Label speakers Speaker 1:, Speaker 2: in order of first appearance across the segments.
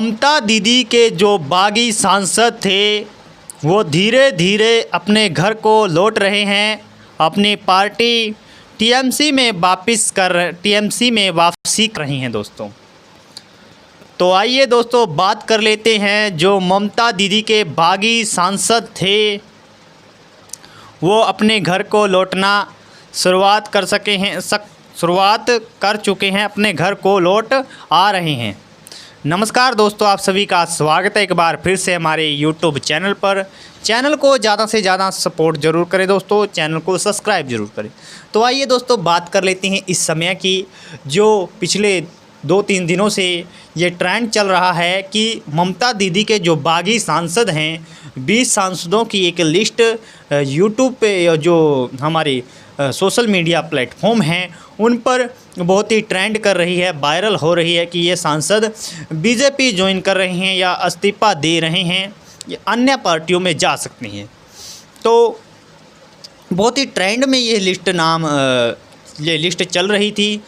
Speaker 1: ममता दीदी के जो बागी सांसद थे वो धीरे धीरे अपने घर को लौट रहे हैं, अपनी पार्टी टीएमसी में वापसी कर रही हैं दोस्तों। तो आइए दोस्तों बात कर लेते हैं, जो ममता दीदी के बागी सांसद थे वो अपने घर को लौटना शुरुआत कर चुके हैं, अपने घर को लौट आ रहे हैं। नमस्कार दोस्तों, आप सभी का स्वागत है एक बार फिर से हमारे YouTube चैनल पर। चैनल को ज़्यादा से ज़्यादा सपोर्ट ज़रूर करें दोस्तों, चैनल को सब्सक्राइब ज़रूर करें। तो आइए दोस्तों बात कर लेते हैं इस समय की, जो पिछले 2-3 दिनों से ये ट्रेंड चल रहा है कि ममता दीदी के जो बागी सांसद हैं, 20 सांसदों की एक लिस्ट यूट्यूब पे, जो हमारे सोशल मीडिया प्लेटफॉर्म हैं उन पर बहुत ही ट्रेंड कर रही है, वायरल हो रही है कि ये सांसद बीजेपी ज्वाइन कर रहे हैं या इस्तीफ़ा दे रहे हैं या अन्य पार्टियों में जा सकती हैं। तो बहुत ही ट्रेंड में ये लिस्ट चल रही थी।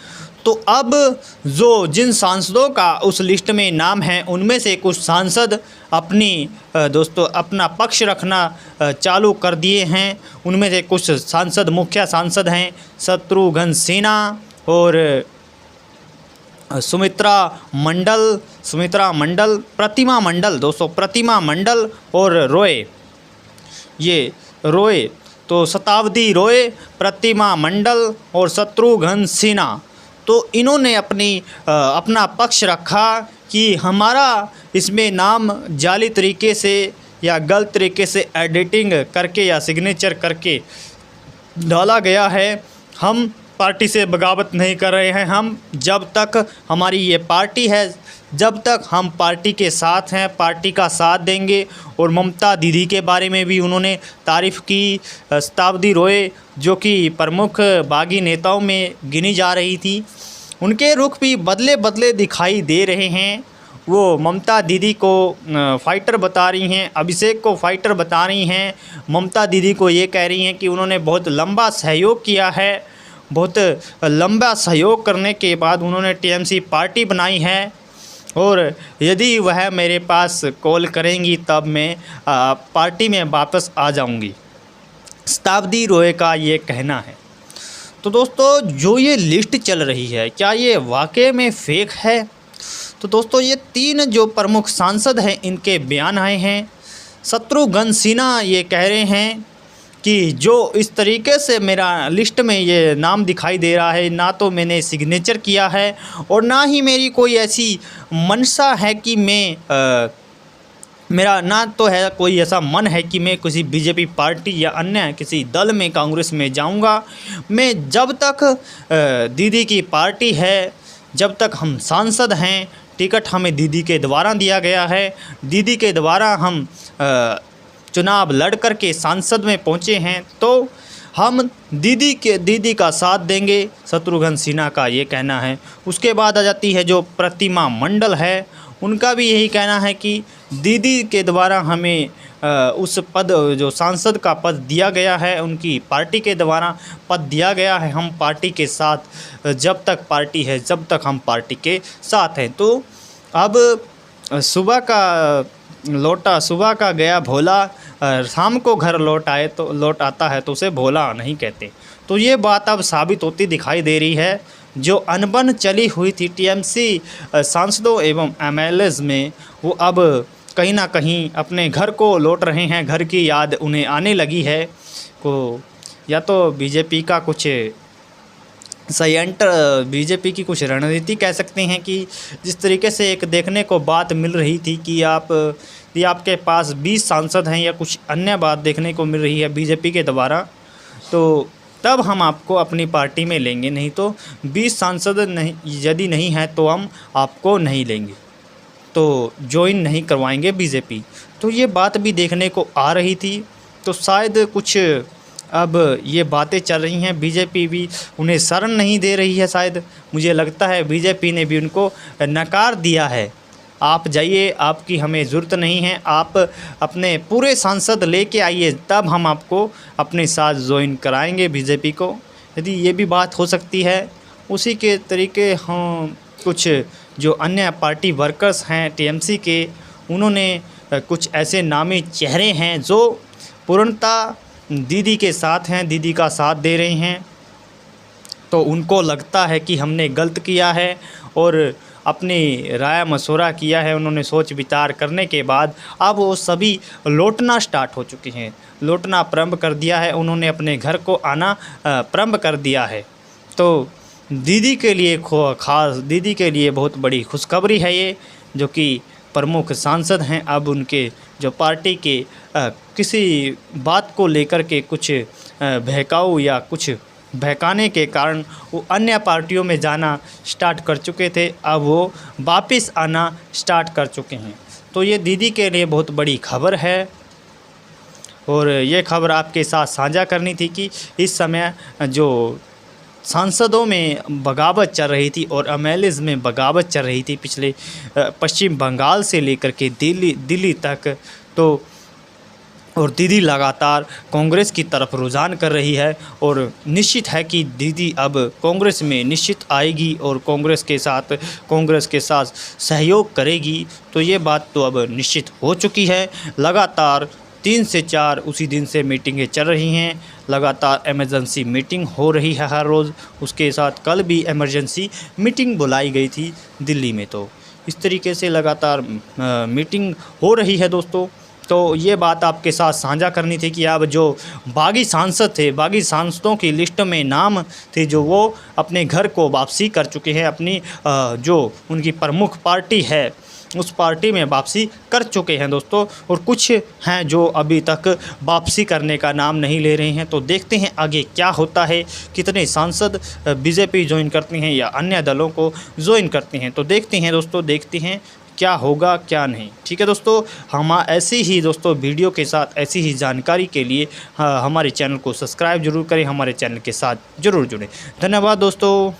Speaker 1: तो अब जिन सांसदों का उस लिस्ट में नाम है, उनमें से कुछ सांसद अपना पक्ष रखना चालू कर दिए हैं। उनमें से कुछ सांसद, मुख्य सांसद हैं शत्रुघ्न सिन्हा और सुमित्रा मंडल, प्रतिमा मंडल और रोए, तो शताब्दी रोए, प्रतिमा मंडल और शत्रुघ्न सिन्हा, तो इन्होंने अपना पक्ष रखा कि हमारा इसमें नाम जाली तरीके से या गलत तरीके से एडिटिंग करके या सिग्नेचर करके डाला गया है। हम पार्टी से बगावत नहीं कर रहे हैं। हम जब तक हमारी ये पार्टी है, जब तक हम पार्टी के साथ हैं, पार्टी का साथ देंगे। और ममता दीदी के बारे में भी उन्होंने तारीफ़ की। शताब्दी रोए जो कि प्रमुख बागी नेताओं में गिनी जा रही थी, उनके रुख भी बदले दिखाई दे रहे हैं। वो ममता दीदी को फाइटर बता रही हैं, अभिषेक को फाइटर बता रही हैं। ममता दीदी को ये कह रही हैं कि उन्होंने बहुत लंबा सहयोग किया है, बहुत लंबा सहयोग करने के बाद उन्होंने टीएमसी पार्टी बनाई है और यदि वह मेरे पास कॉल करेंगी तब मैं पार्टी में वापस आ जाऊंगी। शताब्दी रोए का ये कहना है। तो दोस्तों जो ये लिस्ट चल रही है, क्या ये वाकई में फेक है? तो दोस्तों ये 3 जो प्रमुख सांसद हैं इनके बयान आए हैं। शत्रुघ्न सिन्हा ये कह रहे हैं कि जो इस तरीके से मेरा लिस्ट में ये नाम दिखाई दे रहा है, ना तो मैंने सिग्नेचर किया है और ना ही मेरी कोई ऐसी मंशा है कि मेरा ना तो है कोई ऐसा मन है कि मैं किसी बीजेपी पार्टी या अन्य किसी दल में, कांग्रेस में जाऊंगा। मैं जब तक दीदी की पार्टी है, जब तक हम सांसद हैं, टिकट हमें दीदी के द्वारा दिया गया है, दीदी के द्वारा हम चुनाव लड़ कर के सांसद में पहुंचे हैं, तो हम दीदी का साथ देंगे। शत्रुघ्न सिन्हा का ये कहना है। उसके बाद आ जाती है जो प्रतिमा मंडल है, उनका भी यही कहना है कि दीदी के द्वारा हमें उस पद, जो सांसद का पद दिया गया है, उनकी पार्टी के द्वारा पद दिया गया है। हम पार्टी के साथ, जब तक पार्टी है जब तक हम पार्टी के साथ हैं। तो अब सुबह का गया भोला, शाम को घर लौट आता है तो उसे भोला नहीं कहते। तो ये बात अब साबित होती दिखाई दे रही है। जो अनबन चली हुई थी टीएमसी सांसदों एवं एमएलएज में, वो अब कहीं ना कहीं अपने घर को लौट रहे हैं। घर की याद उन्हें आने लगी है। या तो बीजेपी का कुछ बीजेपी की कुछ रणनीति कह सकते हैं कि जिस तरीके से एक देखने को बात मिल रही थी कि आपके पास 20 सांसद हैं या कुछ अन्य बात देखने को मिल रही है बीजेपी के द्वारा, तो तब हम आपको अपनी पार्टी में लेंगे, नहीं तो 20 सांसद नहीं, यदि नहीं है तो हम आपको नहीं लेंगे, तो ज्वाइन नहीं करवाएंगे बीजेपी। तो ये बात भी देखने को आ रही थी। तो शायद कुछ अब ये बातें चल रही हैं, बीजेपी भी उन्हें शरण नहीं दे रही है। शायद मुझे लगता है बीजेपी ने भी उनको नकार दिया है, आप जाइए, आपकी हमें ज़रूरत नहीं है, आप अपने पूरे सांसद लेके आइए, तब हम आपको अपने साथ ज्वाइन कराएंगे बीजेपी को। यदि ये भी बात हो सकती है, उसी के तरीके हम कुछ जो अन्य पार्टी वर्कर्स हैं टीएमसी के, उन्होंने कुछ ऐसे नामी चेहरे हैं जो पूर्णतः दीदी के साथ हैं, दीदी का साथ दे रहे हैं। तो उनको लगता है कि हमने गलत किया है और अपनी राय मशवरा किया है, उन्होंने सोच विचार करने के बाद अब वो सभी लौटना स्टार्ट हो चुके हैं, लौटना प्रारंभ कर दिया है, उन्होंने अपने घर को आना प्रारंभ कर दिया है। तो दीदी के लिए खास दीदी के लिए बहुत बड़ी खुशखबरी है ये, जो कि प्रमुख सांसद हैं अब उनके जो पार्टी के किसी बात को लेकर के कुछ बहकाऊ या कुछ बहकाने के कारण वो अन्य पार्टियों में जाना स्टार्ट कर चुके थे, अब वो वापस आना स्टार्ट कर चुके हैं। तो ये दीदी के लिए बहुत बड़ी खबर है और ये खबर आपके साथ साझा करनी थी कि इस समय जो सांसदों में बगावत चल रही थी और एमएलएज़ में बगावत चल रही थी पिछले पश्चिम बंगाल से लेकर के दिल्ली तक, तो और दीदी लगातार कांग्रेस की तरफ रुझान कर रही है और निश्चित है कि दीदी अब कांग्रेस में निश्चित आएगी और कांग्रेस के साथ सहयोग करेगी। तो ये बात तो अब निश्चित हो चुकी है। लगातार 3 से 4 उसी दिन से मीटिंगें चल रही हैं, लगातार इमरजेंसी मीटिंग हो रही है हर रोज़, उसके साथ कल भी इमरजेंसी मीटिंग बुलाई गई थी दिल्ली में। तो इस तरीके से लगातार मीटिंग हो रही है दोस्तों। तो ये बात आपके साथ साझा करनी थी कि अब जो बागी सांसद थे, बागी सांसदों की लिस्ट में नाम थे जो वो अपने घर को वापसी कर चुके हैं, अपनी जो उनकी प्रमुख पार्टी है उस पार्टी में वापसी कर चुके हैं दोस्तों। और कुछ हैं जो अभी तक वापसी करने का नाम नहीं ले रहे हैं। तो देखते हैं आगे क्या होता है, कितने सांसद बीजेपी ज्वाइन करते हैं या अन्य दलों को ज्वाइन करते हैं। तो देखते हैं दोस्तों, देखते हैं क्या होगा क्या नहीं। ठीक है दोस्तों, हम ऐसी ही दोस्तों वीडियो के साथ ऐसी ही जानकारी के लिए हमारे चैनल को सब्सक्राइब जरूर करें, हमारे चैनल के साथ ज़रूर जुड़ें। धन्यवाद दोस्तों।